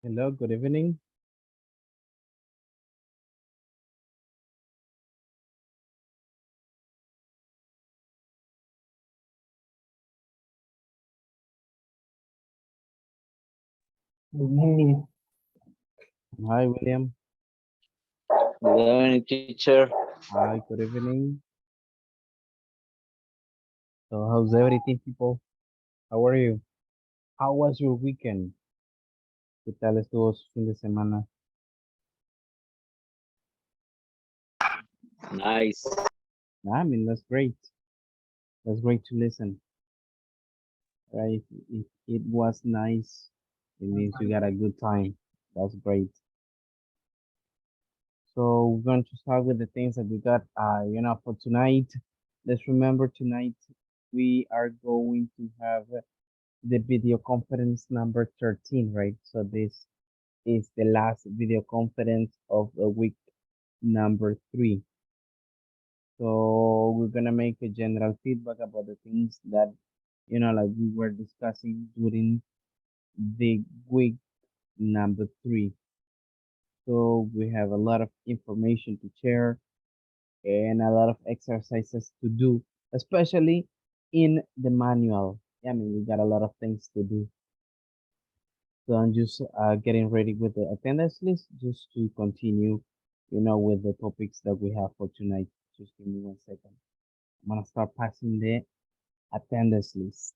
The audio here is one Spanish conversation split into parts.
Hello, good evening. Good morning. Hi, William. Good evening, teacher. Hi, good evening. So, how's everything, people? How are you? How was your weekend? ¿Qué tal estuvo su fin de semana? Nice. I mean, that's great. That's great to listen. Right? If it was nice, it means you got a good time. That's great. So we're going to start with the things that we got, for tonight. Let's remember tonight we are going to have the video conference number 13, right? So this is the last video conference of the week number 3. So we're gonna make a general feedback about the things that, like we were discussing during the week number 3. So we have a lot of information to share and a lot of exercises to do, especially in the manual. I mean, we got a lot of things to do. So I'm just getting ready with the attendance list just to continue, with the topics that we have for tonight. Just give me 1 second. I'm gonna start passing the attendance list.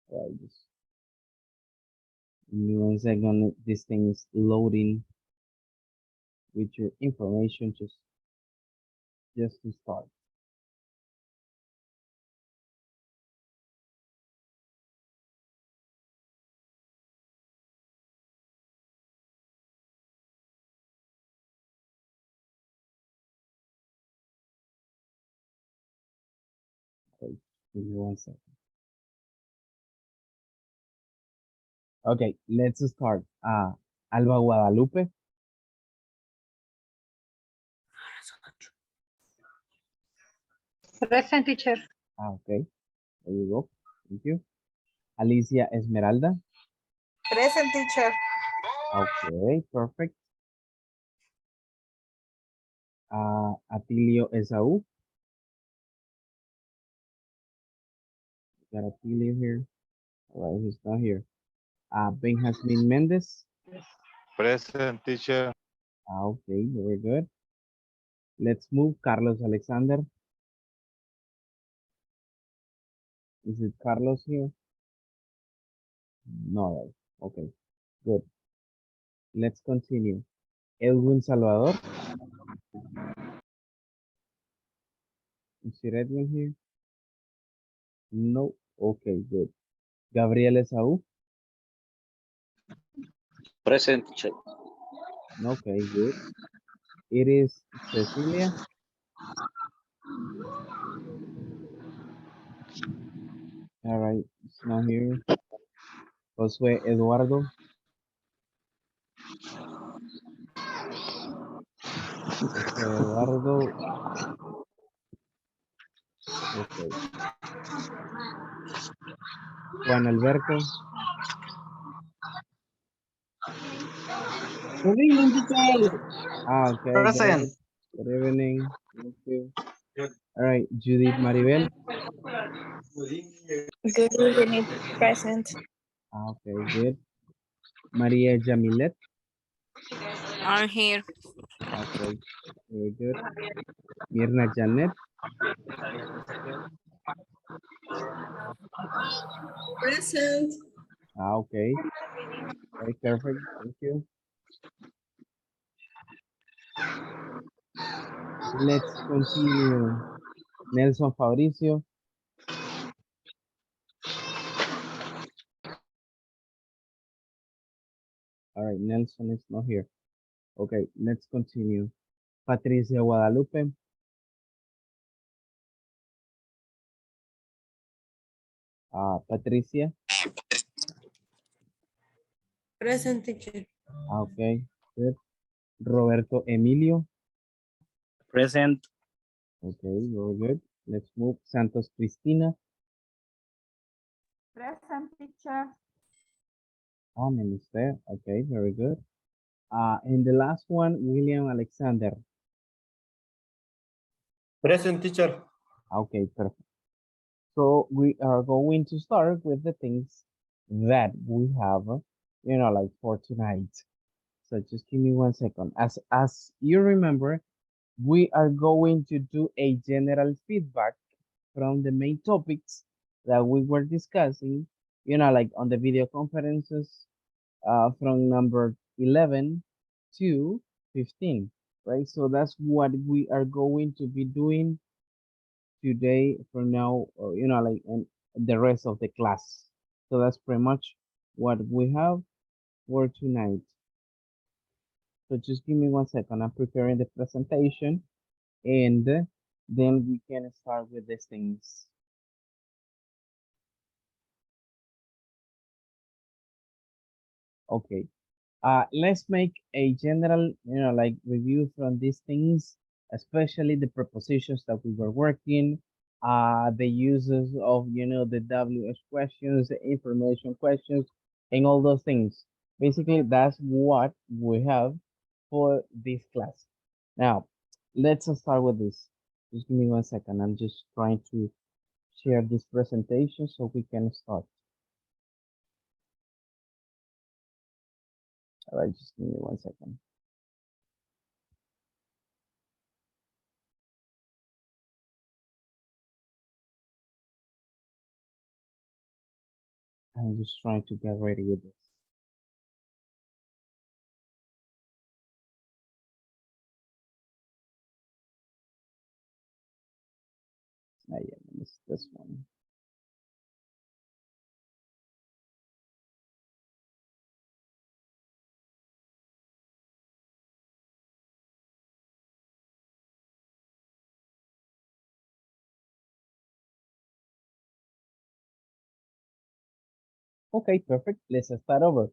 Right, just give me 1 second. This thing is loading with your information just to start. Okay, give me 1 second. Okay, let's start. Alba Guadalupe. Present, teacher. Okay, there you go. Thank you. Alicia Esmeralda. Present, teacher. Okay, perfect. Atilio Esaú. Got Atilio here. All right, he's not here. Ben Jasmin Mendez. Present, teacher. Okay, very good. Let's move. Carlos Alexander. Is it Carlos here? No, right. Okay, good. Let's continue. Edwin Salvador. Is it Edwin here? No. Okay, good. Gabriel Esaú. Present, teacher. Okay, good. It is Cecilia. All right, it's not here. Josue Eduardo. Josue Eduardo. Okay. Juan Alberto. Good evening, teacher. Okay. Present. Good evening. Thank you. All right, Judith Maribel. Good evening, present. Okay, good. Maria Jamilet. I'm here. Okay, very good. Mirna Janet. Present. Okay. Okay, perfect. Thank you. Let's continue. Nelson Fabricio. All right, Nelson is not here. Okay, let's continue. Patricia Guadalupe. Patricia. Present, teacher. Okay, good. Roberto Emilio. Present. Okay, very good. Let's move. Santos Cristina. Present, teacher. Amen is there. Okay, very good. And the last one, William Alexander. Present, teacher. Okay, perfect. So we are going to start with the things that we have, like for tonight. So just give me 1 second. As you remember, we are going to do a general feedback from the main topics that we were discussing, like on the video conferences, from number 11 to 15, right? So that's what we are going to be doing today from now, like and the rest of the class. So that's pretty much what we have for tonight. So just give me 1 second. I'm preparing the presentation and then we can start with these things. Okay. Let's make a general, like review from these things, especially the prepositions that we were working, the uses of, the WH questions, the information questions, and all those things. Basically, that's what we have for this class. Now, let's start with this. Just give me 1 second. I'm just trying to share this presentation so we can start. All right, just give me 1 second. I'm just trying to get ready with this. Yeah, this one. Okay, perfect. Let's start over.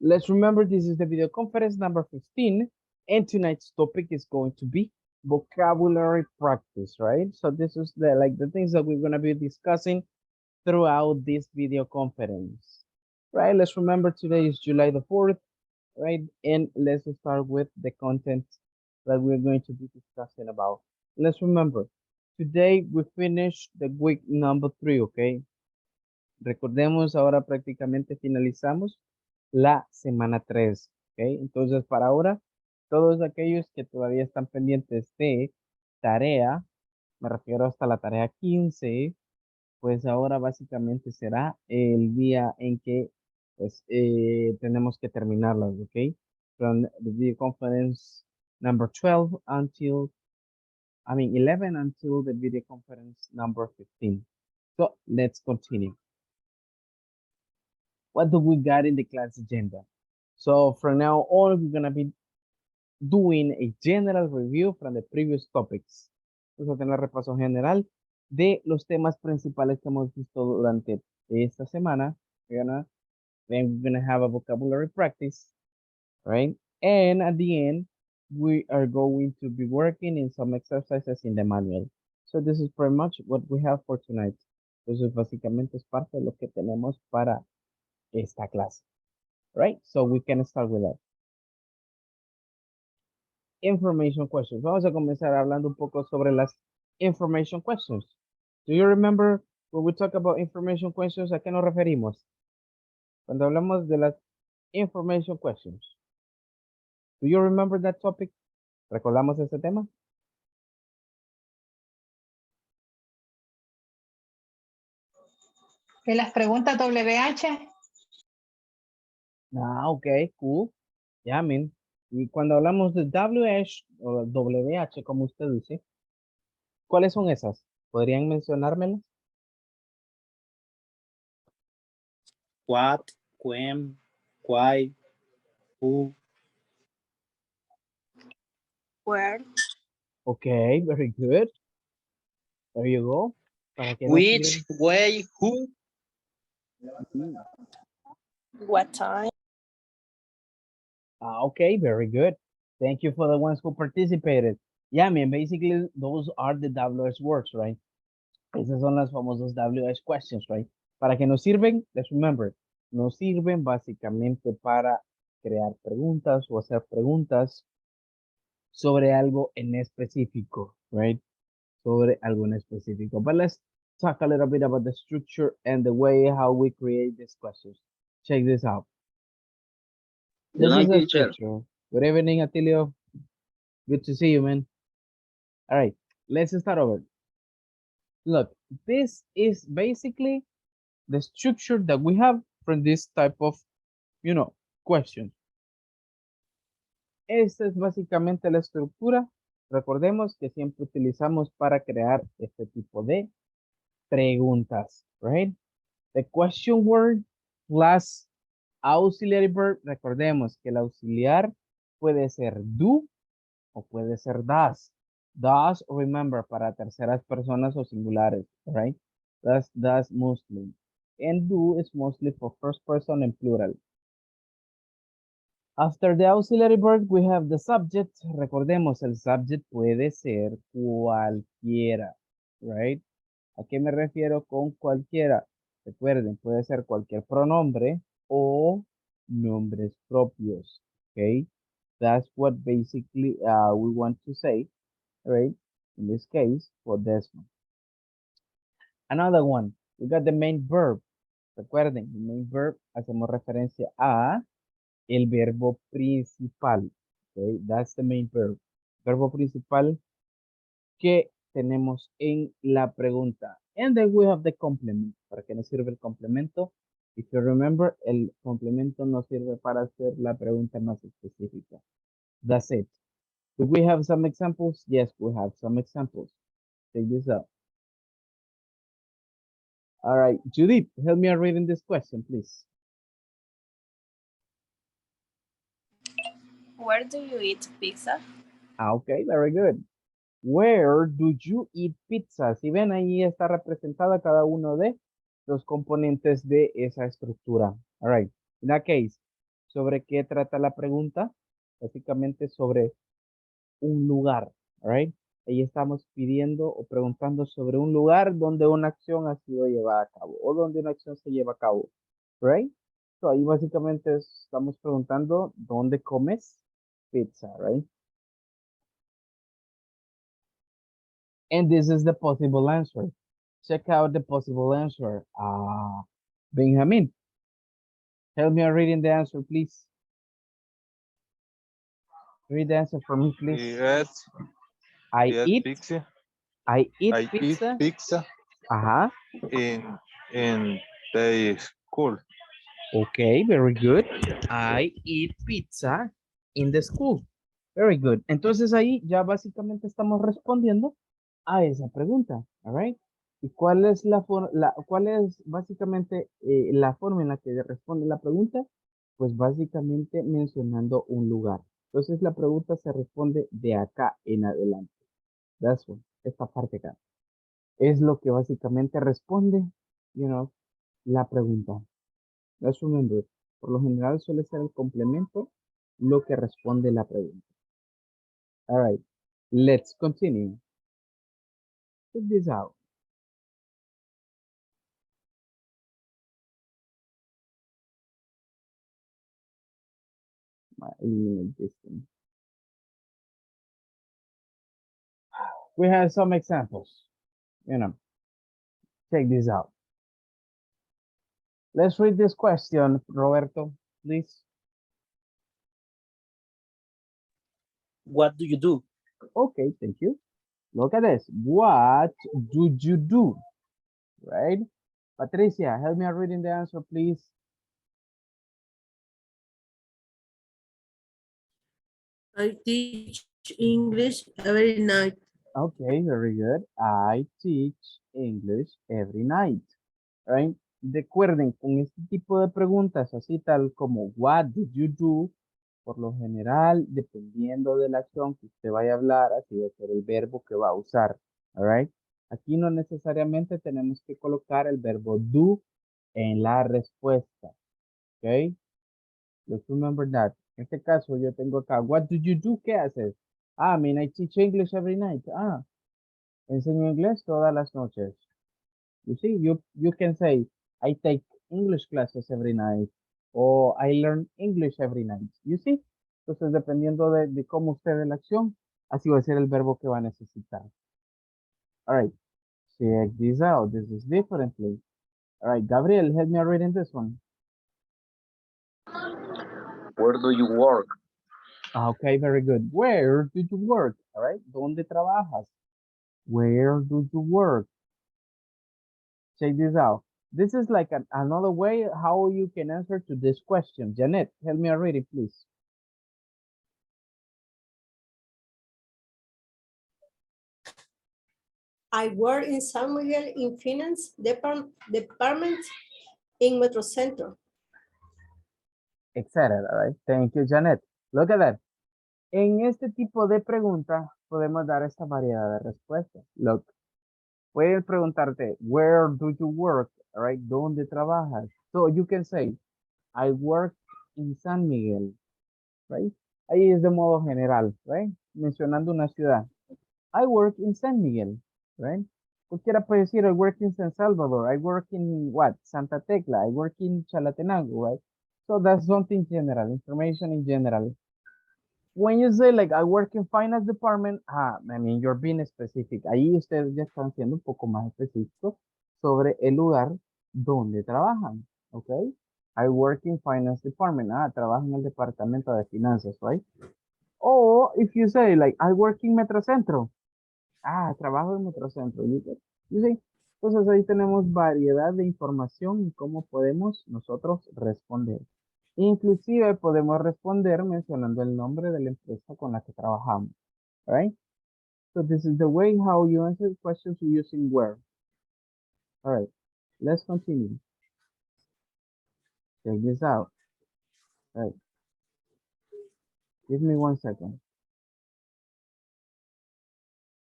Let's remember this is the video conference number 15, and tonight's topic is going to be vocabulary practice, right? So this is the things that we're gonna be discussing throughout this video conference, right? Let's remember today is July the 4th, right? And let's start with the content that we're going to be discussing about. Let's remember, today we finished the week number 3, okay? Recordemos, ahora prácticamente finalizamos la semana 3, ¿ok? Entonces, para ahora, todos aquellos que todavía están pendientes de tarea, me refiero hasta la tarea 15, pues ahora básicamente será el día en que pues, tenemos que terminarlas, ¿ok? From the video conference number 12 until, 11 until the video conference number 15. So, let's continue. What do we got in the class agenda? So from now on, we're gonna be doing a general review from the previous topics. Vamos a tener repaso general de los temas principales que hemos visto durante esta semana. Then we're gonna have a vocabulary practice, right? And at the end, we are going to be working in some exercises in the manual. So this is pretty much what we have for tonight. Entonces, básicamente es parte de lo que tenemos para esta clase, right? So we can start with that. Information questions. Vamos a comenzar hablando un poco sobre las information questions. Do you remember when we talk about information questions, a qué nos referimos? Cuando hablamos de las information questions. Do you remember that topic? ¿Recordamos ese tema? De las preguntas WH. Ok, cool. Yeah, Y cuando hablamos de WH o WH, como usted dice, ¿cuáles son esas? ¿Podrían mencionármelas? What, when, why, who. Where, Okay, very good. There you go. ¿Para qué nos Which, sirve? way, who. what time, Okay, very good. Thank you for the ones who participated. Yeah, basically those are the WH words, right? Esas son las famosas WH questions, right? ¿Para qué nos sirven? Let's remember. nos sirven básicamente para crear preguntas o hacer preguntas sobre algo en específico, right? Sobre algo en específico. But let's talk a little bit about the structure and the way how we create these questions. Check this out. This is a structure. Good evening, Atilio. Good to see you, man. All right, let's start over. Look, this is basically the structure that we have from this type of, question. Esta es básicamente la estructura. Recordemos que siempre utilizamos para crear este tipo de preguntas, right? The question word plus auxiliary verb. Recordemos que el auxiliar puede ser do o puede ser does. Does, remember, para terceras personas o singulares, right? Does mostly. And do is mostly for first person and plural. After the auxiliary verb, we have the subject. Recordemos, el subject puede ser cualquiera, right? ¿A qué me refiero con cualquiera? Recuerden, puede ser cualquier pronombre o nombres propios, okay? That's what basically we want to say, right? In this case, for this one. Another one, we got the main verb. Recuerden, el main verb, hacemos referencia a el verbo principal. Okay, that's the main verb. Verbo principal que tenemos en la pregunta. And then we have the complement. ¿Para qué nos sirve el complemento? If you remember, el complemento nos sirve para hacer la pregunta más específica. That's it. Do we have some examples? Yes, we have some examples. Check this out. All right, Judith, help me out reading this question, please. Where do you eat pizza? Okay, very good. Where do you eat pizza? Si ven, ahí está representada cada uno de los componentes de esa estructura. All right. In that case, ¿sobre qué trata la pregunta? Básicamente sobre un lugar. All right. Ahí estamos pidiendo o preguntando sobre un lugar donde una acción ha sido llevada a cabo o donde una acción se lleva a cabo. Right. So ahí básicamente estamos preguntando ¿dónde comes pizza? Right. And this is the possible answer. Check out the possible answer. Benjamin, help me out reading the answer, please. Read the answer for me, please. Yes, I yes, eat pizza. I eat I pizza. eat pizza Uh-huh. in the school. Okay, very good. I eat pizza in the school. Very good. Entonces ahí ya básicamente estamos respondiendo a esa pregunta. All right. ¿Y cuál es cuál es básicamente la forma en la que responde la pregunta? Pues básicamente mencionando un lugar. Entonces la pregunta se responde de acá en adelante. That's one. Esta parte acá. Es lo que básicamente responde, la pregunta. Let's remember. Por lo general suele ser el complemento lo que responde la pregunta. All right. Let's continue. Check this out. Eliminate this thing. We have some examples. Check this out. Let's read this question, Roberto, please. What do you do? Okay, thank you. Look at this. What do you do? Right? Patricia, help me out reading the answer, please. I teach English every night. Okay, very good. I teach English every night. Right? Recuerden, con este tipo de preguntas, así tal como what did you do, por lo general, dependiendo de la acción que usted vaya a hablar, así va a ser el verbo que va a usar. All right? Aquí no necesariamente tenemos que colocar el verbo do en la respuesta. Ok. Let's remember that. En este caso, yo tengo acá, what do you do? ¿Qué haces? I mean, I teach English every night. Enseño inglés todas las noches. You see, you can say, I take English classes every night. O I learn English every night. You see? Entonces, dependiendo de cómo usted ve la acción, así va a ser el verbo que va a necesitar. All right. Check this out. This is differently. All right, Gabriel, help me reading this one. Where do you work? Okay, very good. Where do you work? All right, ¿dónde trabajas? Where do you work? Check this out. This is like another way how you can answer to this question. Janet, help me read it, please. I work in San Miguel in finance department in Metro Center. Etc. All right, thank you, Janet. Look at that. En este tipo de pregunta podemos dar esta variedad de respuestas. Look, puedes preguntarte, where do you work? All right, ¿dónde trabajas? So you can say, I work in San Miguel, right? Ahí es de modo general, right? Mencionando una ciudad. I work in San Miguel, right? Cualquiera puede decir, I work in San Salvador. I work in what? Santa Tecla. I work in Chalatenango, right? So that's something general, information in general. When you say like I work in finance department, I mean you're being specific. Ahí ustedes ya están siendo un poco más específicos sobre el lugar donde trabajan, ¿ok? I work in finance department. Trabajo en el departamento de finanzas, right? Or if you say like I work in Metrocentro. Trabajo en Metrocentro. You see? Entonces ahí tenemos variedad de información y cómo podemos nosotros responder. Inclusive podemos responder mencionando el nombre de la empresa con la que trabajamos. Right? So this is the way how you answer questions using where. All right. Let's continue. Check this out. All right. Give me 1 second.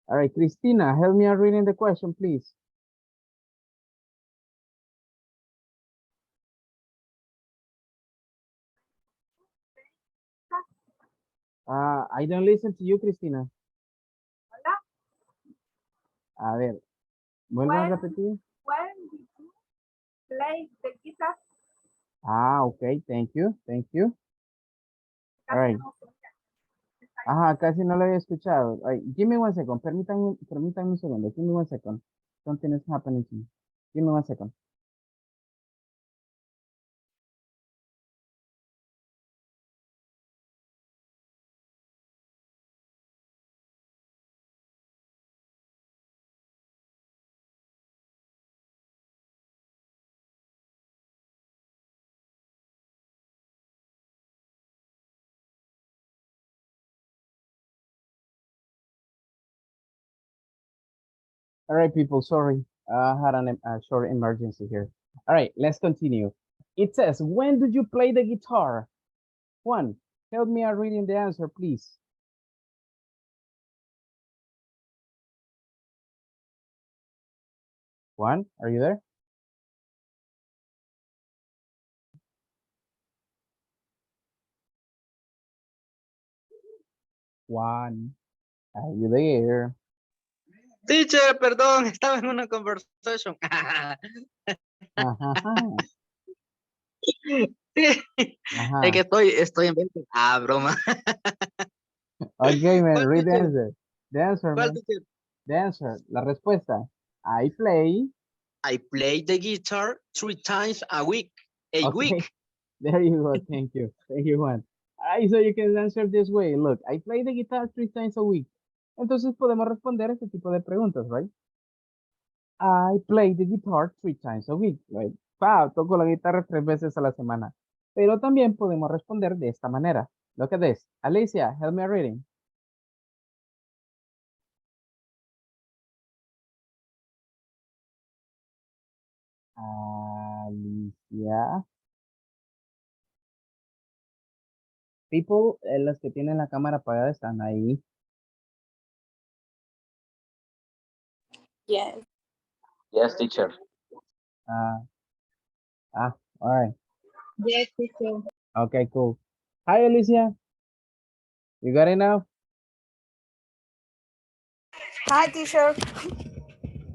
All right, Christina, help me out reading the question, please. I don't listen to you, Cristina. Hola. A ver, vuelva a repetir. When did you play the guitar? Okay, thank you, thank you. All Casi right. no se oye. Casi no lo había escuchado. All right, give me 1 second, permítanme un segundo. Give me 1 second. Something is happening to me. Give me 1 second. All right, people, sorry. I had a short emergency here. All right, let's continue. It says, when did you play the guitar? Juan, help me out reading the answer, please. Juan, are you there? Juan, are you there? Teacher, perdón, estaba en una conversation. Es que estoy en venta. Broma. Okay, man, ¿Cuál, read the teacher? answer. The answer, ¿Cuál, man. teacher? The answer, la respuesta. I play. I play the guitar 3 times a week. A Okay, week. there you go. Thank you. Thank you, Juan. So you can answer this way. Look, I play the guitar 3 times a week. Entonces podemos responder este tipo de preguntas, right? I play the guitar 3 times a week, right? Toco la guitarra 3 veces a la semana. Pero también podemos responder de esta manera. Look at this. Alicia, help me reading. Alicia. People, los que tienen la cámara apagada están ahí. Yes. Yes, teacher. All right. Yes, teacher. Okay, cool. Hi, Alicia. You got it now? Hi, teacher.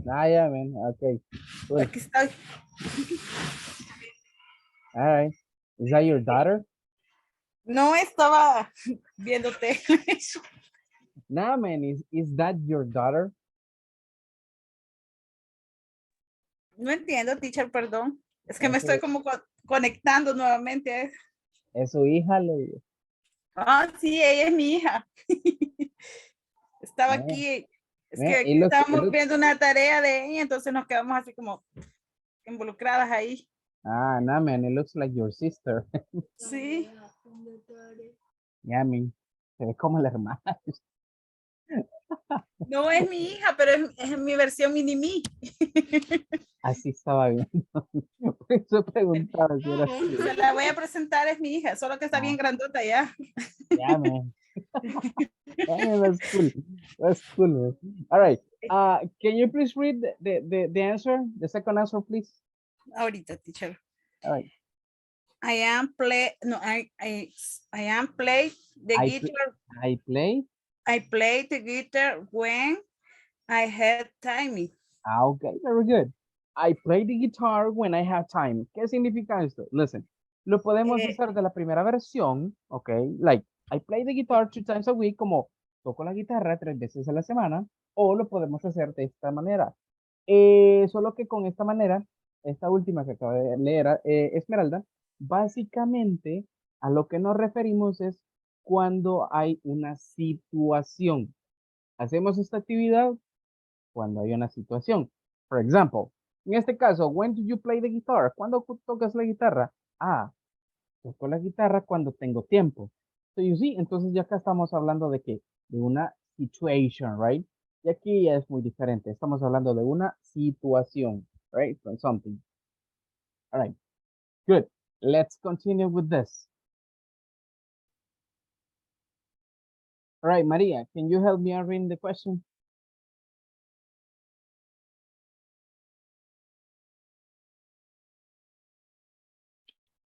Yeah, man. Okay, cool. Aquí estoy. All right. Is that your daughter? No estaba viéndote. Nah, man, is that your daughter? No entiendo, teacher, perdón. Es que me Eso, estoy como conectando nuevamente. es su hija, le digo. Ah, sí, ella es mi hija. Estaba Man, aquí. Es man, que it looks, estábamos viendo una tarea de ella, entonces nos quedamos así como involucradas ahí. nah, man, it looks like your sister. Sí. Yeah, I mean, se ve como la hermana. No es mi hija, pero es mi versión mini-me. Así estaba viendo. Por eso preguntaba si era suyo. Se la voy a presentar, es mi hija, solo que está bien grandota ya. Yeah, man. Yeah, that's cool. That's cool, man. All right. Can you please read the answer, the second answer, please? Ahorita, teacher. All right. I am play the guitar. I I play the guitar when I had time. Okay, very good. I play the guitar when I have time. ¿Qué significa esto? Listen, lo podemos hacer de la primera versión, ok, like, I play the guitar 2 times a week, como toco la guitarra 3 veces a la semana, o lo podemos hacer de esta manera. Solo que con esta manera, esta última que acaba de leer Esmeralda, básicamente a lo que nos referimos es cuando hay una situación. Hacemos esta actividad cuando hay una situación. For example, en este caso, when do you play the guitar? ¿Cuándo tocas la guitarra? Ah, toco la guitarra cuando tengo tiempo. So you see, entonces ya acá estamos hablando de qué? De una situation, right? Y aquí ya es muy diferente. Estamos hablando de una situación, right? From something. All right. Good. Let's continue with this. All right, Maria, can you help me out reading the question?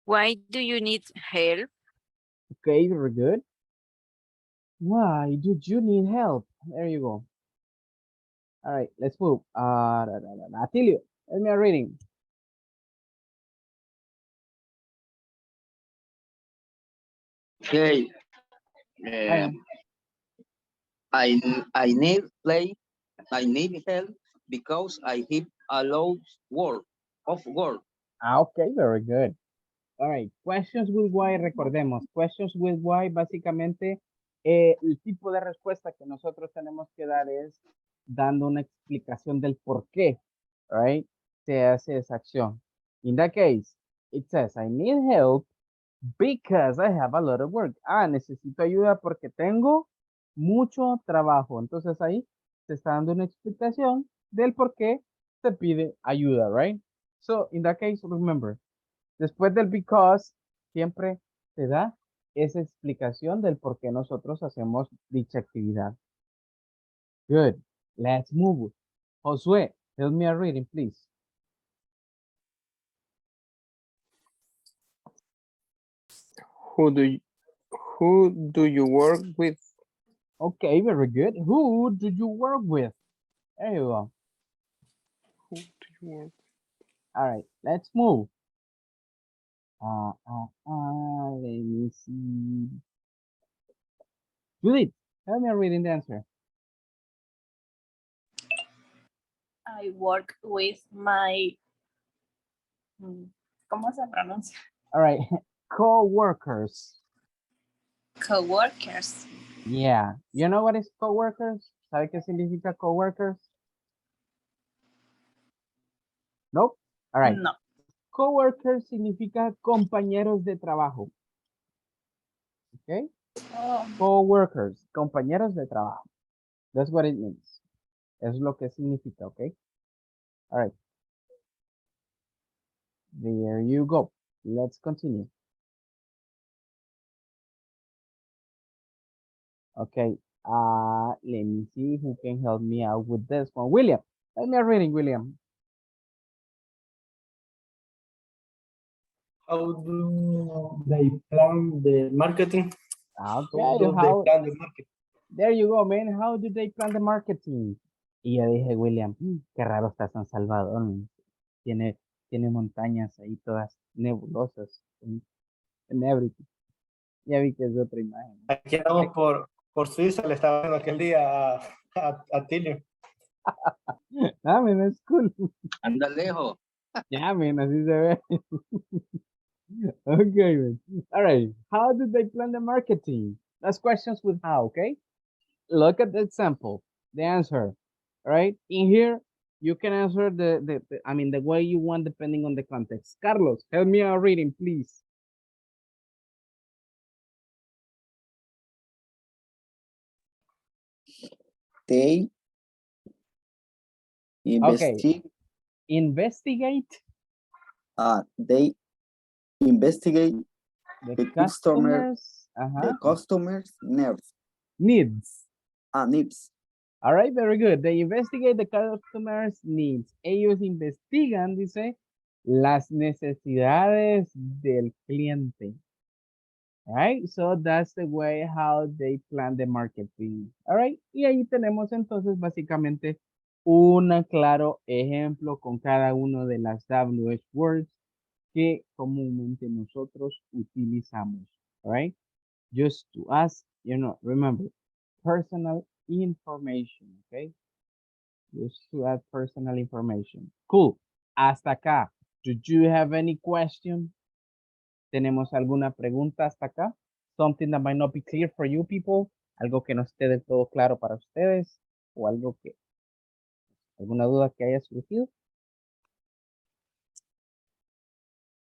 Why do you need help? Okay, very good. Why did you need help? There you go. All right, let's move. Atilio, let me reading. Okay. I need help because I have a lot of work. Okay, very good. All right, questions with why, recordemos, questions with why, básicamente, el tipo de respuesta que nosotros tenemos que dar es dando una explicación del por qué, right, se hace esa acción. In that case, it says, I need help because I have a lot of work. Necesito ayuda porque tengo mucho trabajo. Entonces ahí se está dando una explicación del por qué se pide ayuda, right? So, in that case, remember, después del because, siempre se da esa explicación del por qué nosotros hacemos dicha actividad. Good. Let's move. Josué, help me a reading, please. Who do you work with? Okay, very good. Who do you work with? There you go. Who do you work? All right, let's move. Let me see. Judith, help me reading the answer. I work with my, ¿cómo se pronuncia? All right, co-workers. Coworkers. Yeah, you know what is co-workers? ¿Sabe qué significa co-workers? Nope. All right. No. Coworkers significa compañeros de trabajo. Okay. Oh. Coworkers, compañeros de trabajo. That's what it means. Es lo que significa, okay? All right. There you go. Let's continue. Okay. Let me see who can help me out with this one. William, let me reading, William. How do they plan the marketing? Okay, How do they plan the marketing? There you go, man. How do they plan the marketing? Y yo dije, William, qué raro está San Salvador. Tiene montañas ahí todas nebulosas en everything. Ya vi que es otra imagen. Aquí andamos por Suiza, le estaba viendo aquel día a Tilio. Ah, man, that's cool. Anda lejos. Yeah, man, así se ve. Okay, man. All right. How did they plan the marketing? That's questions with how, okay? Look at the example, the answer. All right. In here, you can answer the way you want depending on the context. Carlos, help me out reading, please. They Okay. Investigate they investigate the the customer customers the customers needs. needs. Needs. All right, very good. They investigate the customer's needs. Ellos investigan, dice, las necesidades del cliente. All right, so that's the way how they plan the marketing. All right, y ahí tenemos entonces básicamente un claro ejemplo con cada uno de las WH words que comúnmente nosotros utilizamos. All right, just to ask, remember, personal information, okay? Just to add personal information. Cool. Hasta acá. Do you have any question? ¿Tenemos alguna pregunta hasta acá? Something that might not be clear for you people. Algo que no esté del todo claro para ustedes. O algo que, alguna duda que haya surgido.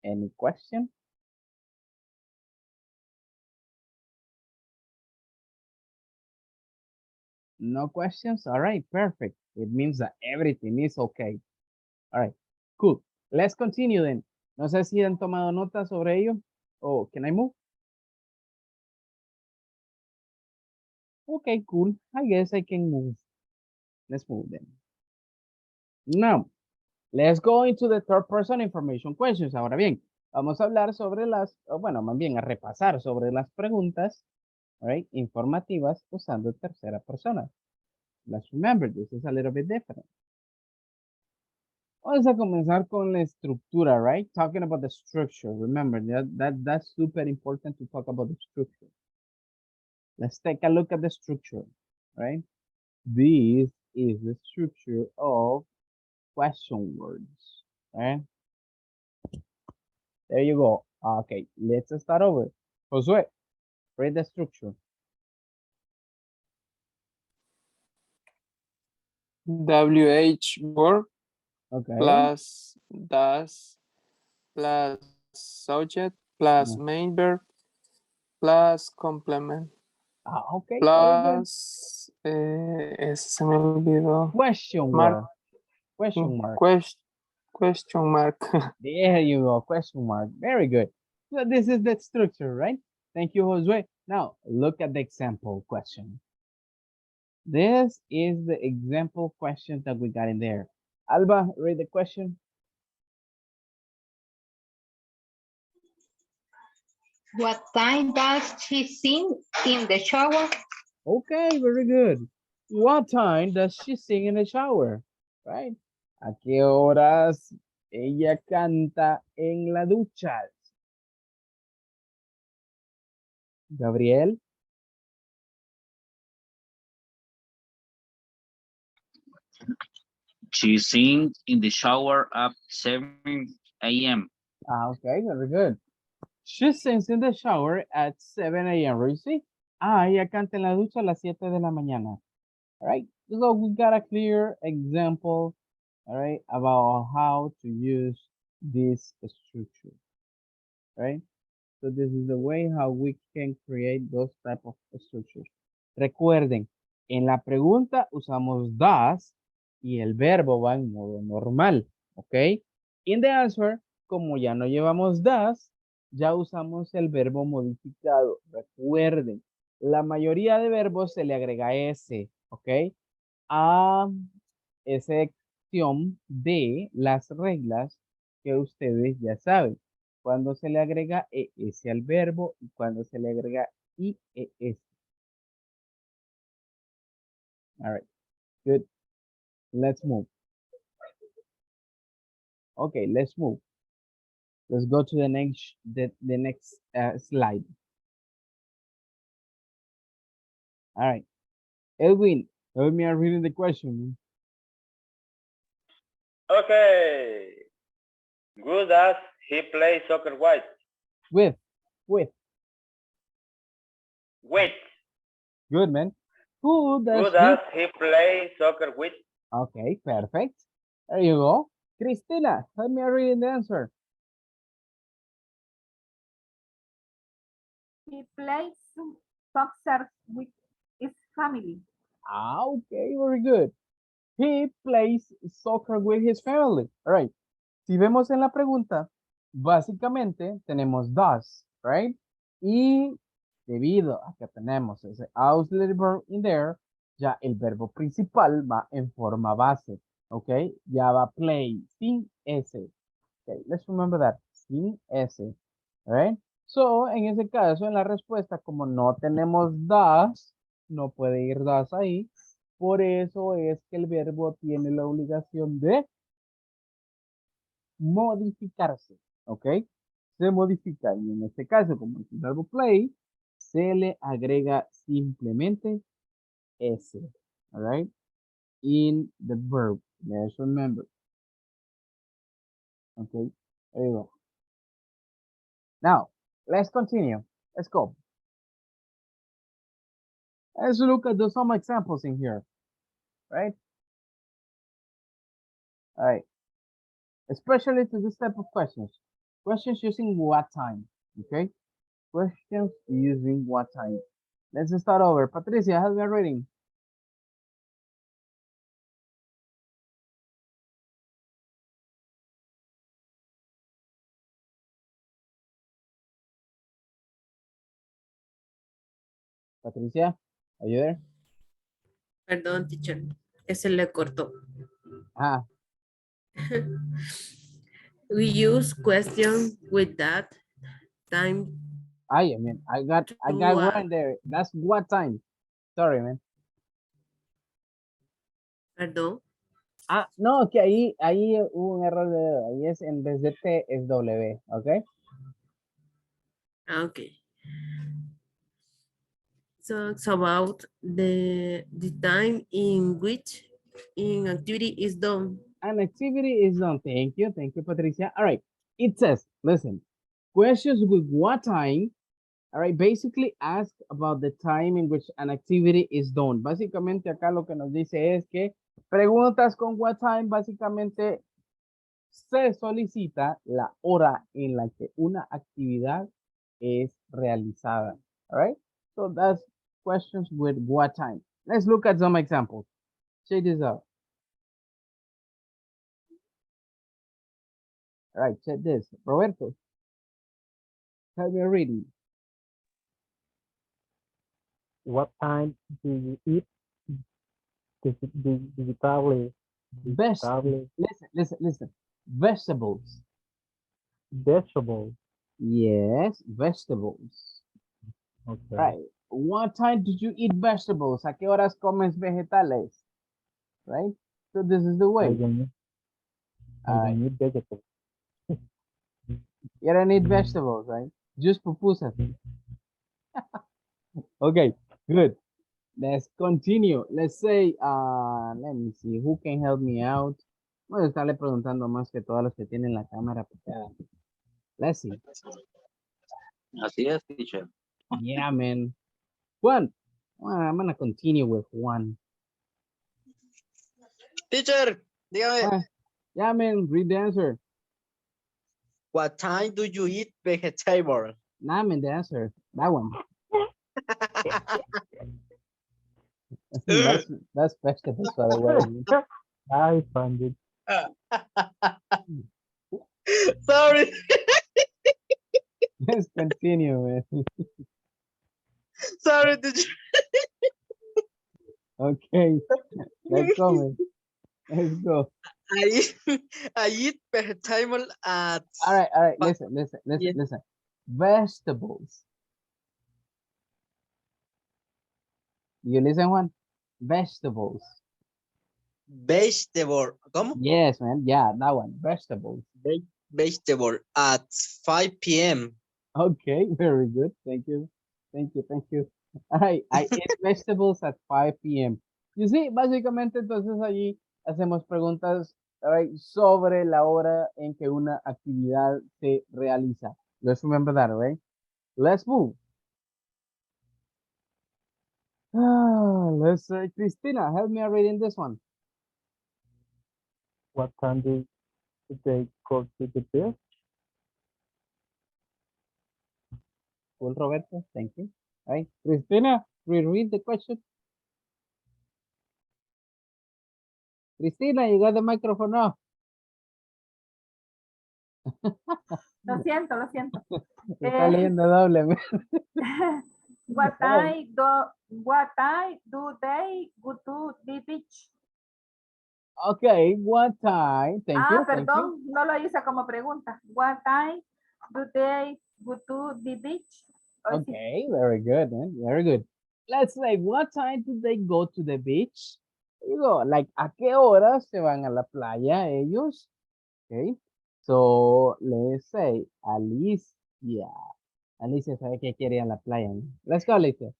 Any question? No questions? All right, perfect. It means that everything is okay. All right, cool. Let's continue then. No sé si han tomado nota sobre ello. Oh, can I move? Okay, cool. I guess I can move. Let's move then. Now, let's go into the third person information questions. Ahora bien, vamos a hablar sobre bueno, más bien a repasar sobre las preguntas, right, informativas usando tercera persona. Let's remember, this is a little bit different. Vamos a comenzar con la estructura, right? Talking about the structure. Remember, that's super important to talk about the structure. Let's take a look at the structure, right? This is the structure of question words, right? There you go. Okay, let's start over. Josué, read the structure. WH word Okay. plus does plus subject plus Yeah. main verb plus complement Okay, very good. plus ese se me olvidó. Question Mark. word. Question mark. Question mark. There you go. Question mark. Very good. So this is the structure, right? Thank you, Josue. Now look at the example question. This is the example question that we got in there. Alba, read the question. What time does she sing in the shower? Okay, very good. What time does she sing in the shower? Right? ¿A qué horas ella canta en la ducha? Gabriel. She sings in the shower at 7 a.m. Okay, very good. She sings in the shower at 7 a.m. You see? Ella canta en la ducha a las 7 de la mañana. All right, so we got a clear example, all right, about how to use this structure, right? So this is the way how we can create those type of structures. Recuerden, en la pregunta usamos does y el verbo va en modo normal, ¿ok? In the answer, como ya no llevamos does, ya usamos el verbo modificado. Recuerden, la mayoría de verbos se le agrega S, ¿ok? A excepción de las reglas que ustedes ya saben. Cuando se le agrega ES al verbo y cuando se le agrega IES. All right, good. Let's move. Okay, let's move. Let's go to the next slide. All right. Edwin, help me out reading the question. Okay. Good as he plays soccer With. with. Good, man. Who does Good as he plays soccer with. Okay, perfect. There you go. Cristina, help me out reading the answer. He plays soccer with his family. Okay, very good. He plays soccer with his family. All right. Si vemos en la pregunta, básicamente tenemos does, right? Y debido a que tenemos ese auxiliary verb in there, ya el verbo principal va en forma base, ¿ok? Ya va play sin S. Okay, let's remember that, sin S, right? So, en ese caso, en la respuesta, como no tenemos does, no puede ir does ahí, por eso es que el verbo tiene la obligación de modificarse, ¿ok? Se modifica y en este caso, como es el verbo play, se le agrega simplemente S, all right? In the verb, let's remember. Okay, there you go. Now, let's continue. Let's go. Let's look at some examples in here, right? All right. Especially to this type of questions. Questions using what time, okay? Questions using what time. Let's start over. Patricia, how's your reading? Patricia, are you there? Perdón, teacher. Ese le cortó. Ah, We use question with that time. I mean, I got one there. That's what time. Sorry, man. Perdón. Ah, no, que ahí hubo un error de, ahí es en vez de T es W, ¿ok? Okay. So it's about the time in which an activity is done. An activity is done. Thank you, Patricia. All right, it says, listen, questions with what time, all right, basically ask about the time in which an activity is done. Básicamente acá lo que nos dice es que preguntas con what time, básicamente se solicita la hora en la que una actividad es realizada, all right? So that's questions with what time. Let's look at some examples. Check this out. All right, check this. Roberto, help me reading. What time do you eat? Vegetable. Listen. Vegetables. Vegetables. Yes, vegetables. Okay. Right. What time did you eat vegetables? ¿A qué horas comes vegetales? Right? So this is the way. I don't eat vegetables. You don't eat vegetables, right? Just pupusas. Okay, good. Let's continue. Let's say, let me see, who can help me out? Voy a estarle preguntando más que todos los que tienen la cámara pegada. Let's see. Así es, teacher. Yeah, man. Juan. Well, I'm gonna continue with Juan. Teacher, dígame. Yeah, man, read the answer. What time do you eat vegetable? Nah, man, the answer. That one. that's vegetables, by the way. I found it. Sorry. Let's continue, man. Sorry, teacher. Okay, let's go, man. Let's go. I eat vegetable at... All right. Listen. Vegetables. You listen, Juan? Vegetables. Vegetable. ¿Cómo? Yes, man. Yeah, that one. Vegetables. vegetable at 5 p.m. Okay, very good. Thank you. Thank you, thank you. I eat vegetables at 5 p.m. You see, básicamente entonces allí hacemos preguntas sobre la hora en que una actividad se realiza. Let's remember that, right? Let's move. Let's say, Christina, help me reading this one. What time did they go to the beach? Cool, Roberto. Thank you. All right, Christina, reread the question. Christina, you got the microphone off. Lo siento, lo siento. Está leyendo doble. What time do they go to the beach? Okay, what time? Thank you. Thank you. Perdón, no lo hice como pregunta. What time do they go to the beach? Okay, very good, man. Very good. Let's say, what time do they go to the beach? There you go. Like, ¿a qué hora se van a la playa ellos? Okay. So, let's say, Alicia. Alicia sabe que quiere ir a la playa, ¿no? Let's go, Alicia.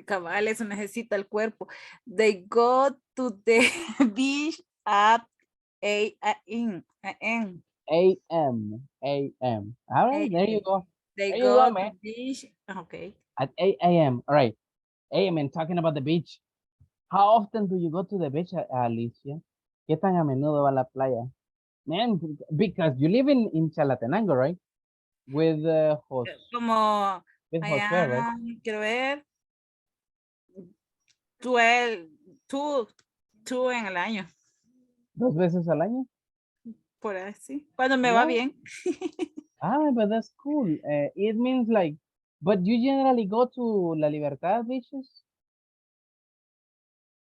Cabal, eso necesita el cuerpo. They go to the beach at 8 a.m. A.M. A.M. All right, there you go. They There you go go, to man. the beach. Okay. At 8 a.m. All right. A.M. and talking about the beach. How often do you go to the beach, Alicia? ¿Qué tan a menudo va a la playa? Man, because you live in Chalatenango, right? With José. Como With José, allá, right? quiero ver, 12, two en el año, 2 veces al año? por así, cuando me va Yeah. bien. But that's cool. It means like, but you generally go to La Libertad beaches?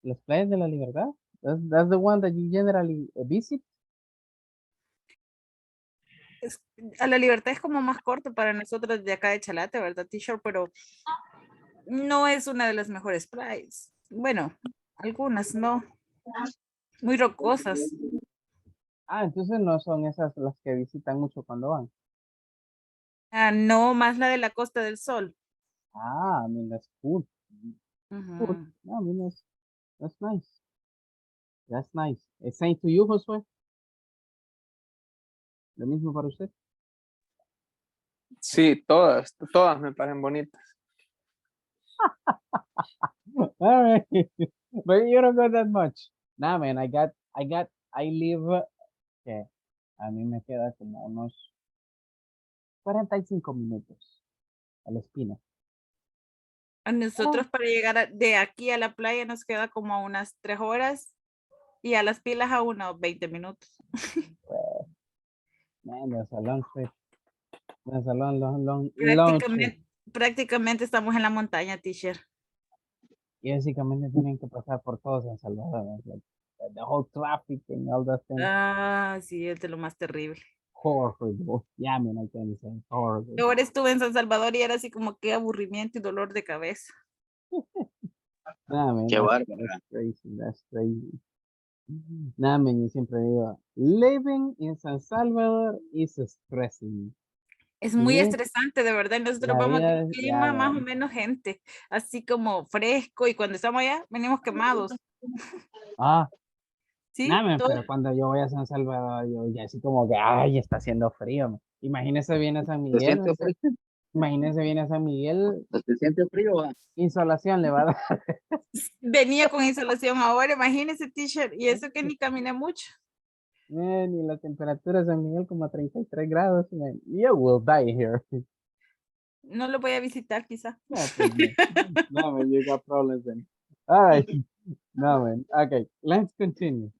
Las playas de La Libertad? That's the one that you generally visit? A la libertad es como más corto para nosotros de acá de Chalate, ¿verdad, teacher? Pero no es una de las mejores playas. Bueno, algunas no. Muy rocosas. Entonces no son esas las que visitan mucho cuando van. No, más la de la Costa del Sol. I mean, that's cool. Cool. I mean, that's nice. That's nice. Same to you, Josué. Lo mismo para usted. Sí, todas me parecen bonitas. All right. But you don't go that much. Nah, man, I live, que a mí me queda como unos 45 minutos a la esquina. A nosotros para llegar de aquí a la playa nos queda como a unas 3 horas y a las pilas a unos 20 minutos. Man, that's a long trip. That's a long trip. Prácticamente estamos en la montaña, teacher. Y básicamente tienen que pasar por todos en Salvador. Like, the whole traffic and all that thing. Sí, es de lo más terrible. Horrible. Yeah, man, I can say horrible. Yo ahora estuve en San Salvador y era así como que aburrimiento y dolor de cabeza. Nah, man, Qué bárbaro. That's crazy. Nah, man, yo siempre digo, living in San Salvador is stressing. Es muy Sí. estresante, de verdad. Nosotros La vamos vida de es- clima ya, más ya. o menos gente, así como fresco y cuando estamos allá venimos quemados. Sí, Nah, man, todo- pero cuando yo voy a San Salvador, yo ya así como que, ay, está haciendo frío, man. Imagínese viene a San ¿Se Miguel, siente frío? imagínese viene a San Miguel, ¿Se siente frío? Va? insolación le va a dar. venía con insolación ahora, imagínese, teacher, y eso que ni caminé mucho. Man, y la temperatura de San Miguel como a 33 grados, man. You will die here. No lo voy a visitar quizá. No, pues no. No, man, you got problems then. All right. No, man. Okay, let's continue.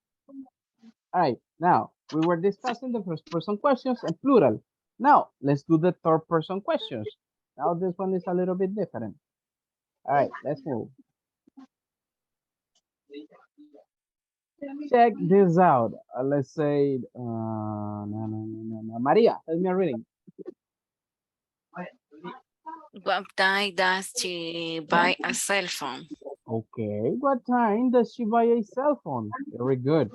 All right, now, we were discussing the first person questions and plural. Now, let's do the third person questions. Now, this one is a little bit different. All right, let's move. Check this out. Let's say, no. Maria, help me reading. What time does she buy a cell phone? Okay, what time does she buy a cell phone? Very good.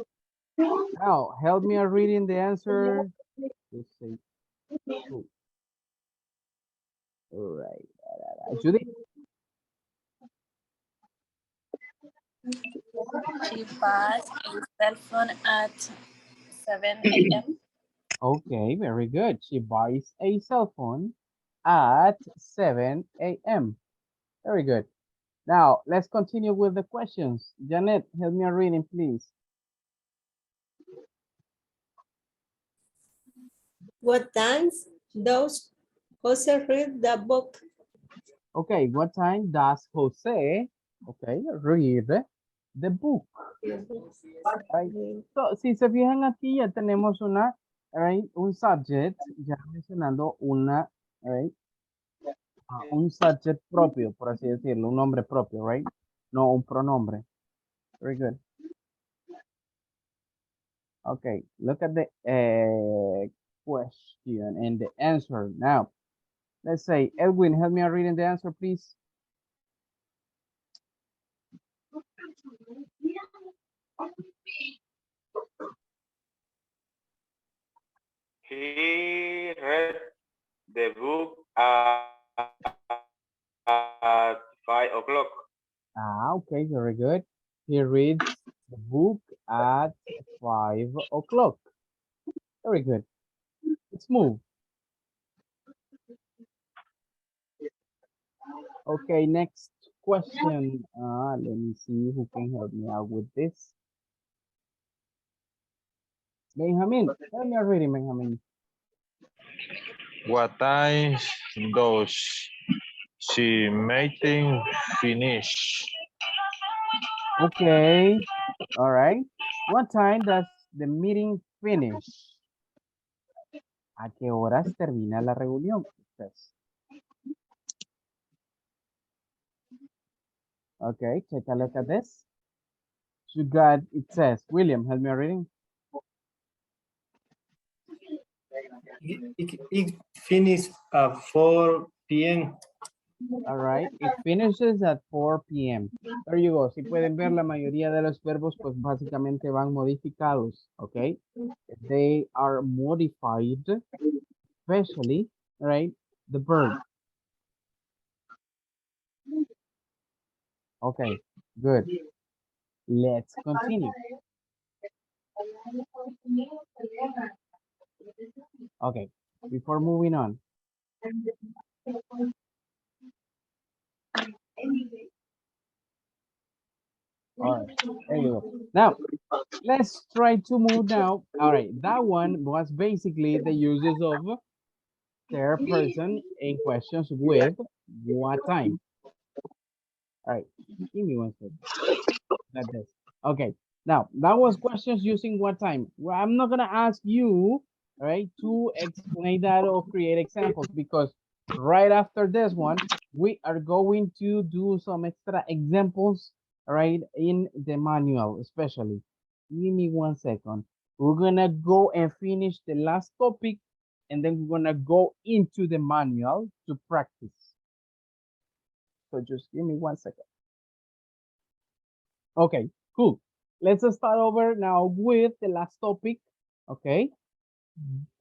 Now, help me reading the answer, to say book. All right. Judy? She buys a cell phone at 7 a.m. Okay, very good. She buys a cell phone at 7 a.m. Very good. Now, let's continue with the questions. Janet, help me reading, please. What times does Jose read the book? Okay, what time does Jose, okay, read the book? Right. So, si se fijan aquí, ya tenemos una, right, un subject, ya mencionando una, right, un subject propio, por así decirlo, un nombre propio, right? No un pronombre. Very good. Okay, look at the question and the answer. Now, let's say, Edwin, help me out reading the answer, please. He read the book at 5 o'clock. Ah, okay, very good. He reads the book at 5 o'clock. Very good. Let's move. Okay, next question. Let me see who can help me out with this. Benjamin, help me out reading, Benjamin. What time does she meeting finish? Okay, all right. What time does the meeting finish? ¿A qué horas termina la reunión? Pues, okay, take a look at this. You got, it says, William, help me out reading. It finished at 4 p.m. All right, it finishes at 4 p.m. There you go. Si pueden ver, la mayoría de los verbos, pues básicamente van modificados, okay? They are modified, especially, right, the verb. Okay, good. Let's continue. Okay, before moving on. All right, there you go. Now, let's try to move now. All right, that one was basically the uses of third person in questions with what time. All right, give me one second. Like this. Okay, now that was questions using what time. Well, I'm not gonna ask you, right, to explain that or create examples because right after this one, we are going to do some extra examples, right, in the manual, especially. Give me one second. We're gonna go and finish the last topic, and then we're gonna go into the manual to practice. So just give me one second. Okay, cool. Let's start over now with the last topic, okay?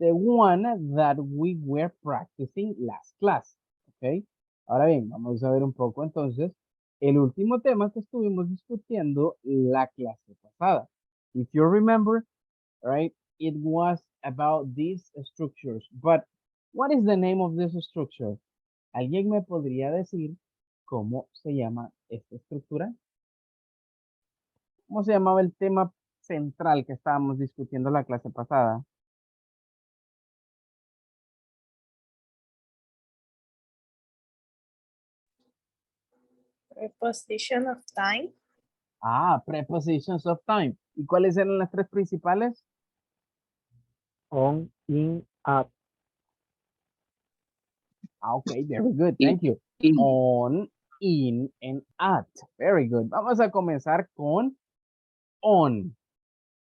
The one that we were practicing last class, okay? Ahora bien, vamos a ver un poco entonces el último tema que estuvimos discutiendo la clase pasada. If you remember, right, it was about these structures, but what is the name of this structure? ¿Alguien me podría decir cómo se llama esta estructura? ¿Cómo se llamaba el tema central que estábamos discutiendo la clase pasada? Preposition of time. Ah, prepositions of time. ¿Y cuáles eran las tres principales? On, in, at. Ah, okay, very good, thank you. On, in, and at. Very good. Vamos a comenzar con on.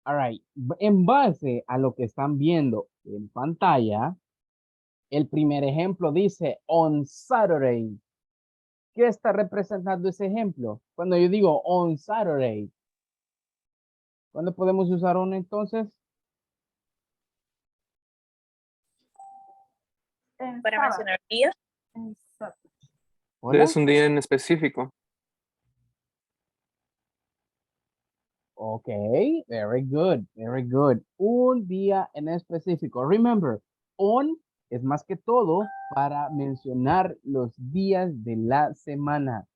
All right. En base a lo que están viendo en pantalla, el primer ejemplo dice on Saturday. ¿Qué está representando ese ejemplo? Cuando yo digo on Saturday, ¿cuándo podemos usar on entonces? En Para sábado. mencionar días. Exacto. Hola. Es un día en específico. Okay, very good, very good. Un día en específico. Remember, on es más que todo para mencionar los días de la semana.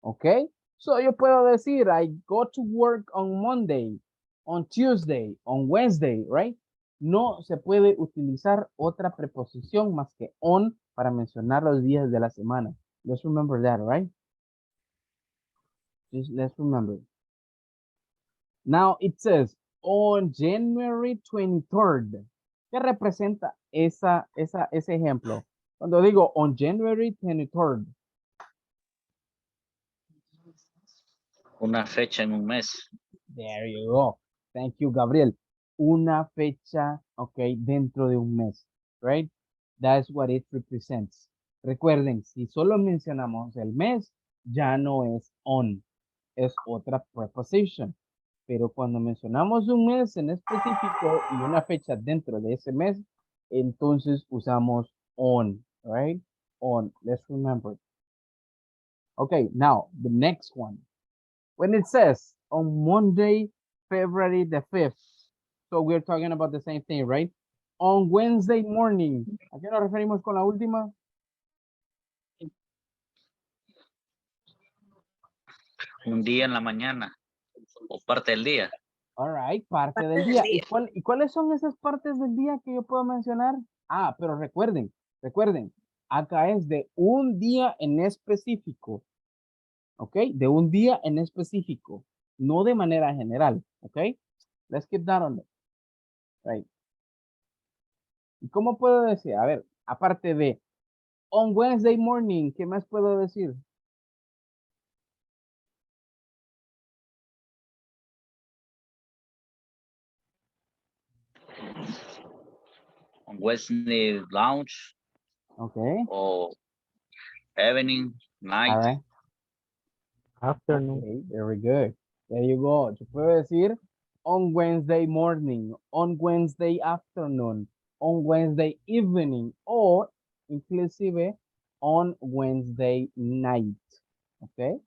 Okay, so yo puedo decir, I go to work on Monday, on Tuesday, on Wednesday, right? No se puede utilizar otra preposición más que on para mencionar los días de la semana. Let's remember that, right? Just let's remember. Now it says on January 23rd. ¿Qué representa ese ejemplo? Cuando digo on January 23rd. Una fecha en un mes. There you go. Thank you, Gabriel. Una fecha, okay, dentro de un mes, right? That's what it represents. Recuerden, si solo mencionamos el mes, ya no es on, es otra preposition. Pero cuando mencionamos un mes en específico y una fecha dentro de ese mes, entonces usamos on, right? On, let's remember. Okay, now the next one. When it says on Monday, February the 5th, so we're talking about the same thing, right? On Wednesday morning, ¿a qué nos referimos con la última? Un día en la mañana. O parte del día. All right, parte del día. ¿Y cuáles son esas partes del día que yo puedo mencionar? Ah, pero recuerden, acá es de un día en específico. ¿Ok? De un día en específico. No de manera general. ¿Ok? Let's keep that on it. Right. ¿Y cómo puedo decir? A ver, aparte de on Wednesday morning, ¿qué más puedo decir? On Wednesday lunch. Okay. O evening, night. All right. Afternoon. Okay, very good. There you go. Yo puedo decir on Wednesday morning, on Wednesday afternoon, on Wednesday evening, o inclusive on Wednesday night. ¿Ok?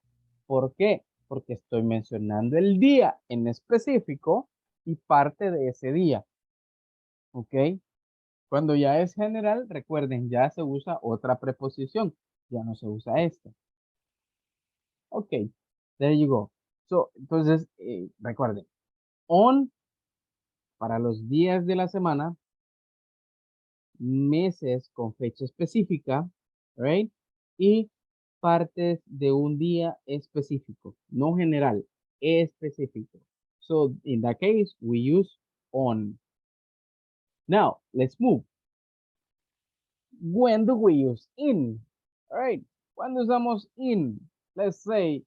¿Por qué? Porque estoy mencionando el día en específico y parte de ese día. ¿Ok? Cuando ya es general, recuerden, ya se usa otra preposición. Ya no se usa esta. Ok, there you go. So, entonces, recuerden, on para los días de la semana, meses con fecha específica, right? Y partes de un día específico, no general, específico. So, in that case, we use on. Now, let's move. When do we use in? All right, ¿cuándo usamos in? Let's say,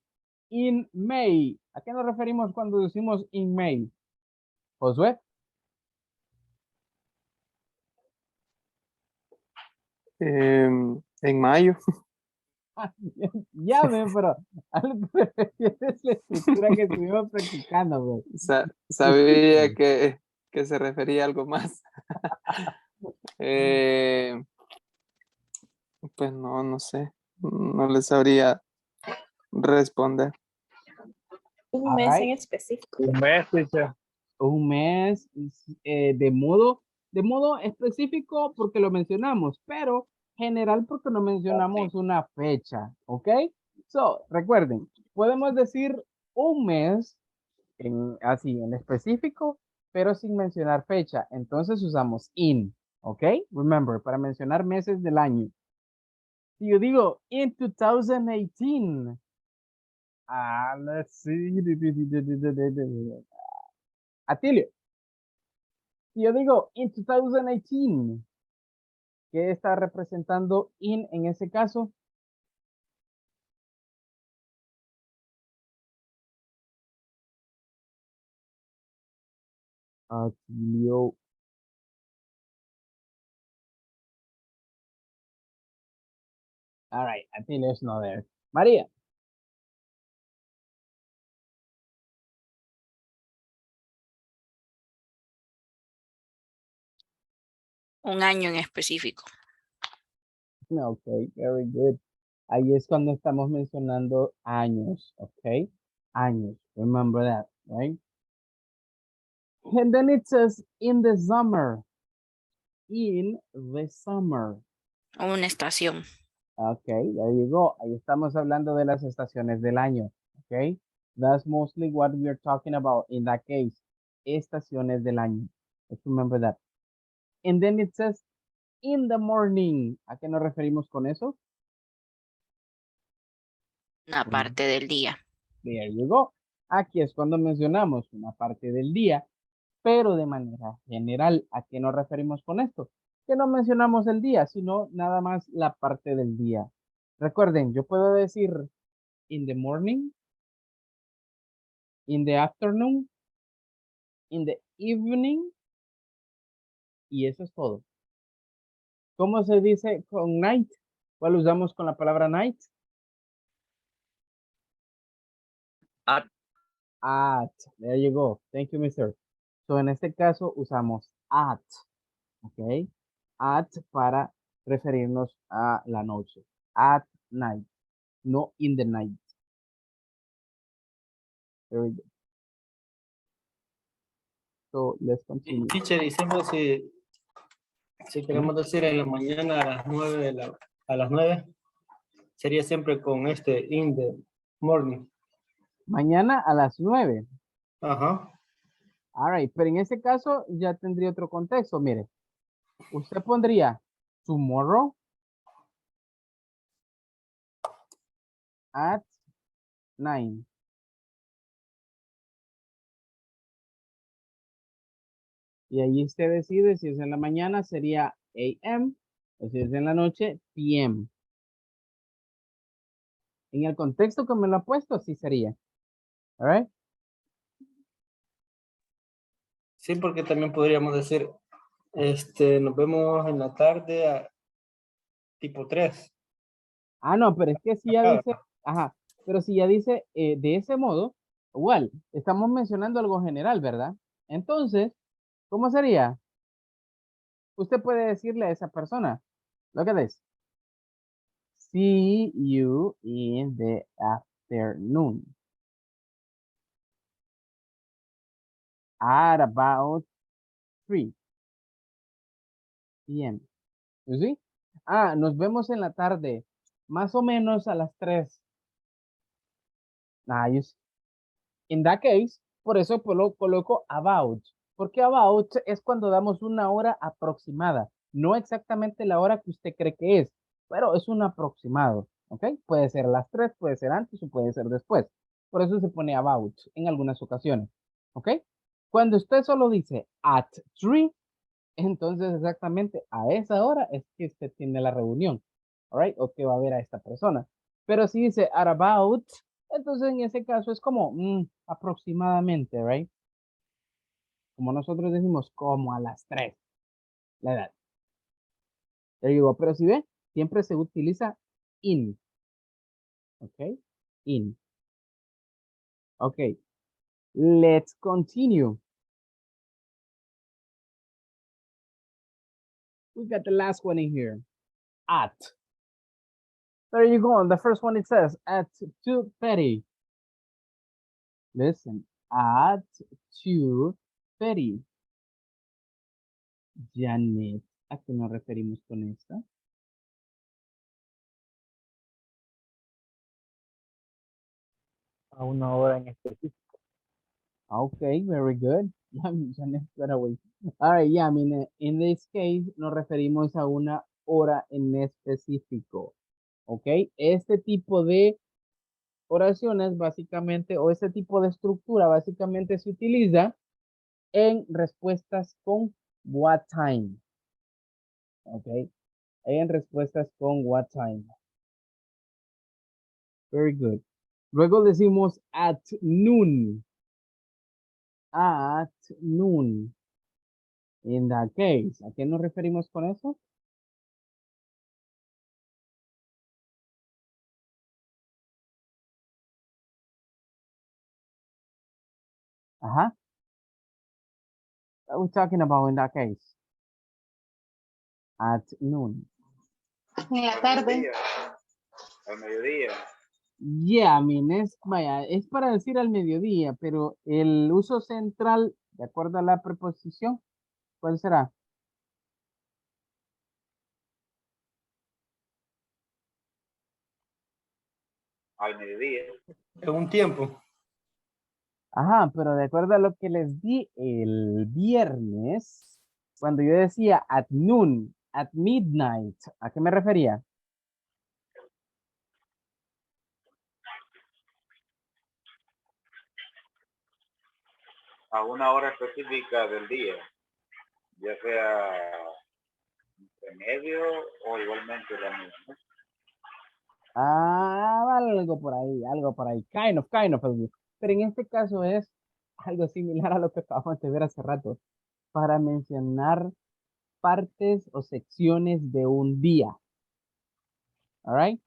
in May. ¿A qué nos referimos cuando decimos in May? Josué. En mayo. Ya ven, pero algo es la estructura que estuvimos practicando, bro. Sabía que se refería a algo más. Pues no sé. No le sabría responder. Un mes en específico. Un mes, teacher. Un mes de modo específico porque lo mencionamos, pero general porque no mencionamos una fecha, ¿ok? So, recuerden, podemos decir un mes así en específico, pero sin mencionar fecha. Entonces usamos in, ¿ok? Remember, para mencionar meses del año. Si yo digo in 2018, let's see. Atilio. Si yo digo in 2018, ¿qué está representando in en ese caso? Atilio. All right, Atilio's not there. María. Un año en específico. Okay, very good. Ahí es cuando estamos mencionando años, okay? Años, remember that, right? And then it says in the summer. In the summer. Una estación. Okay, there you go. Ahí estamos hablando de las estaciones del año, okay? That's mostly what we are talking about in that case. Estaciones del año. Let's remember that. And then it says in the morning. ¿A qué nos referimos con eso? Una parte del día. There you go. Aquí es cuando mencionamos una parte del día, pero de manera general. ¿A qué nos referimos con esto? Que no mencionamos el día, sino nada más la parte del día. Recuerden, yo puedo decir in the morning, in the afternoon, in the evening, y eso es todo. ¿Cómo se dice con night? ¿Cuál usamos con la palabra night? At. At. There you go. Thank you, mister. So, en este caso usamos at. ¿Ok? At para referirnos a la noche. At night. No in the night. Very good. So, let's continue. Teacher, y siempre si queremos decir en la mañana a las 9, a las 9, sería siempre con in the morning. Mañana a las 9. Ajá. All right, pero en este caso ya tendría otro contexto. Mire, usted pondría tomorrow at 9. Y ahí usted decide si es en la mañana sería AM o si es en la noche PM. En el contexto que me lo ha puesto, así sería. All right. Sí, porque también podríamos decir, nos vemos en la tarde tipo 3. Ah, no, pero es que si ya dice, ajá, pero si ya dice de ese modo, igual, estamos mencionando algo general, ¿verdad? Entonces, ¿cómo sería? Usted puede decirle a esa persona, look at this. See you in the afternoon. At about 3 p.m. You see? Ah, nos vemos en la tarde, más o menos a las 3. Nice. In that case, por eso coloco about. Porque about es cuando damos una hora aproximada. No exactamente la hora que usted cree que es, pero es un aproximado. ¿Ok? Puede ser a las 3, puede ser antes o puede ser después. Por eso se pone about en algunas ocasiones. ¿Ok? Cuando usted solo dice at 3, entonces exactamente a esa hora es que usted tiene la reunión. All right? O que va a ver a esta persona. Pero si dice at about, entonces en ese caso es como aproximadamente, right? Como nosotros decimos, como a las 3. La edad. There you go. Pero si ve, siempre se utiliza in. Ok. In. Ok. Let's continue. We got the last one in here. At. There you go. The first one it says at 2:30. Listen. At 2:30. Janet. ¿A qué nos referimos con esta? A una hora en específico. Okay, very good. Janet got away. All right, yeah, I mean, in this case nos referimos a una hora en específico. Ok, este tipo de oraciones básicamente, o este tipo de estructura básicamente se utiliza en respuestas con what time. Ok, en respuestas con what time. Very good. Luego decimos at noon. At noon. In that case, ¿a qué nos referimos con eso? Ajá. What are we talking about in that case? At noon. En la tarde. Al mediodía. Yeah, I mean, vaya, es para decir al mediodía, pero el uso central, de acuerdo a la preposición, ¿cuál será? Al mediodía. En un tiempo. Ajá, pero de acuerdo a lo que les di el viernes, cuando yo decía at noon, at midnight, ¿a qué me refería? A una hora específica del día. Ya sea entre medio o igualmente la misma. Ah, algo por ahí, kind of, pero en este caso es algo similar a lo que acabamos de ver hace rato, para mencionar partes o secciones de un día. All right?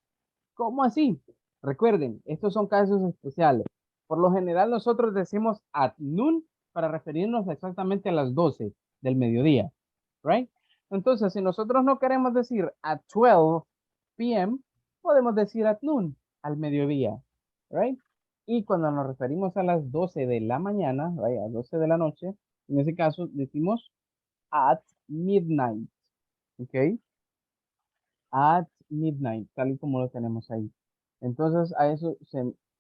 ¿Cómo así? Recuerden, estos son casos especiales. Por lo general nosotros decimos at noon para referirnos exactamente a las 12 del mediodía. Right? Entonces, si nosotros no queremos decir at 12 p.m., podemos decir at noon, al mediodía. Right? Y cuando nos referimos a las 12 de la mañana, right, a 12 de la noche, en ese caso decimos at midnight. ¿Ok? At midnight, tal y como lo tenemos ahí. Entonces, a eso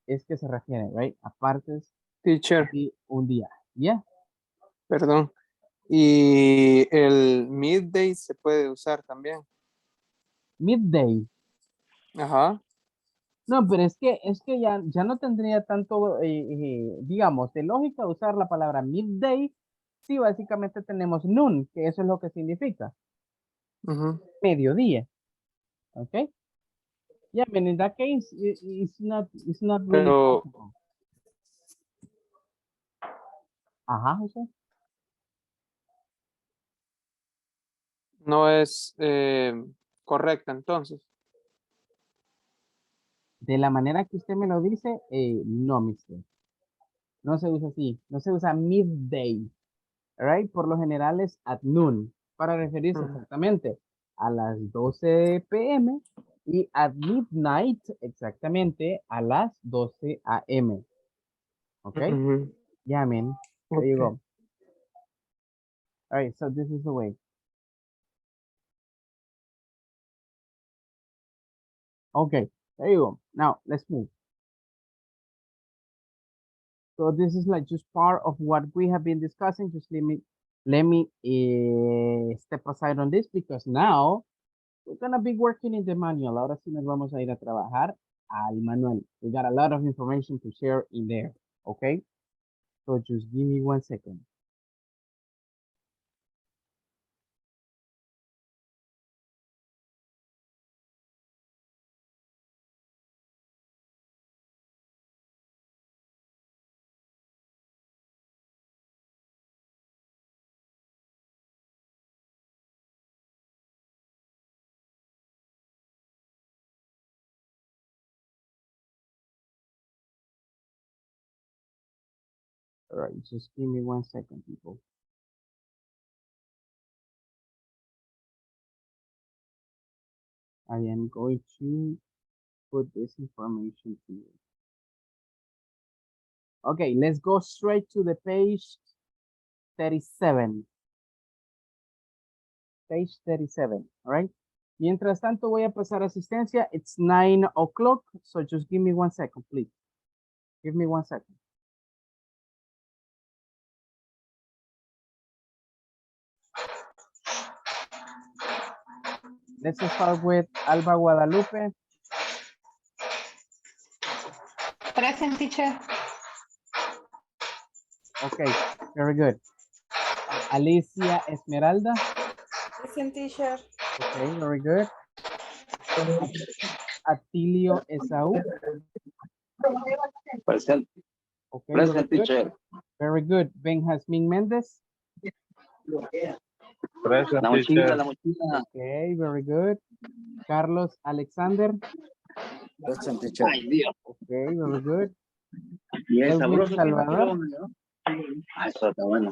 es que se refiere, right? A partes Teacher, de un día. ¿Ya? perdón. Y el midday se puede usar también. Midday. Ajá. No, pero es que ya no tendría tanto, digamos, de lógica usar la palabra midday. Sí, básicamente tenemos noon, que eso es lo que significa. Ujú. Mediodía. ¿Ok? Yeah, but in that case, it's not really Pero possible. Ajá, José. no es correcta entonces. De la manera que usted me lo dice, no, mister. No se usa así. No se usa midday. Right? Por lo general es at noon. Para referirse Ujú. exactamente a las 12 p.m. y at midnight exactamente a las 12 a.m. ¿Ok? Ujú. Yeah, man. There you Ok. go. All right, so this is the way. Okay, there you go. Now, let's move. So this is like just part of what we have been discussing. Just let me step aside on this because now we're gonna be working in the manual. Ahora sí nos vamos a ir a trabajar al manual. We got a lot of information to share in there. Okay. So just give me 1 second. All right, just give me 1 second, people. I am going to put this information here. Okay, let's go straight to the page 37. Page 37, all right? Mientras tanto, voy a pasar asistencia. It's 9 o'clock, so just give me 1 second, please. Give me 1 second. Let's start with Alba Guadalupe. Present, teacher. Okay, very good. Alicia Esmeralda. Present, teacher. Okay, very good. Atilio Esaú. Present. Okay, Present, very good. teacher. Very good. Benjamín Méndez. Present, La mochila, teacher. la mochila. Okay, very good. Carlos Alexander. Present, teacher. Okay, very good. Y es Elwin sabroso. Salvador. Ah, eso está bueno.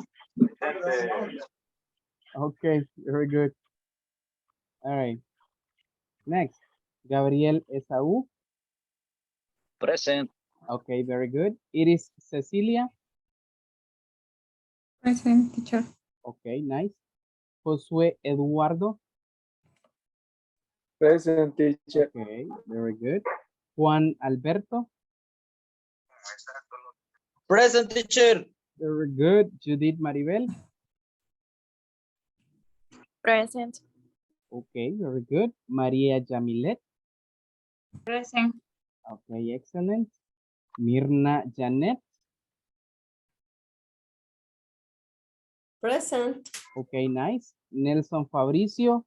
Okay, very good. All right. Next, Gabriel Esaú. Present. Okay, very good. It is Cecilia. Present, teacher. Okay, nice. Josué Eduardo. Present, teacher. Okay, very good. Juan Alberto. Present, teacher. Very good. Judith Maribel. Present. Okay, very good. Maria Jamilet. Present. Okay, excellent. Mirna Janet. Present. Okay, nice. Nelson Fabricio.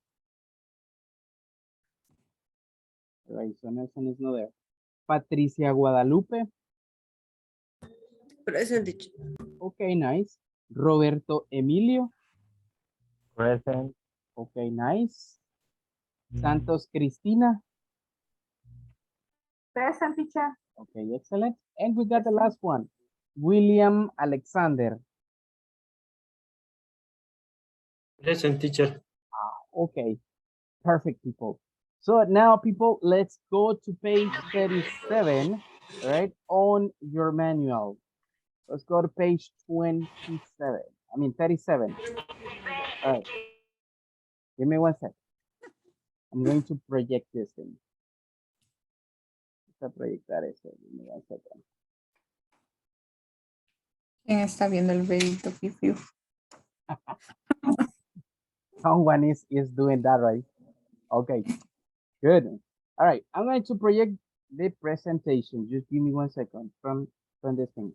Right, so Nelson is not there. Patricia Guadalupe. Present, teacher. Okay, nice. Roberto Emilio. Present. Okay, nice. Santos Cristina. Present, teacher. Okay, excellent. And we got the last one. William Alexander. Present, teacher. Okay, perfect, people. So now, people, let's go to page 37, right, on your manual. Let's go to page 37. All right. Give me 1 second. I'm going to project this thing. Let's proyectar esto. Give me 1 second. ¿Quién está viendo el videito, Fifi? Someone is doing that, right? Okay, good. All right, I'm going to project the presentation. Just give me 1 second from this thing.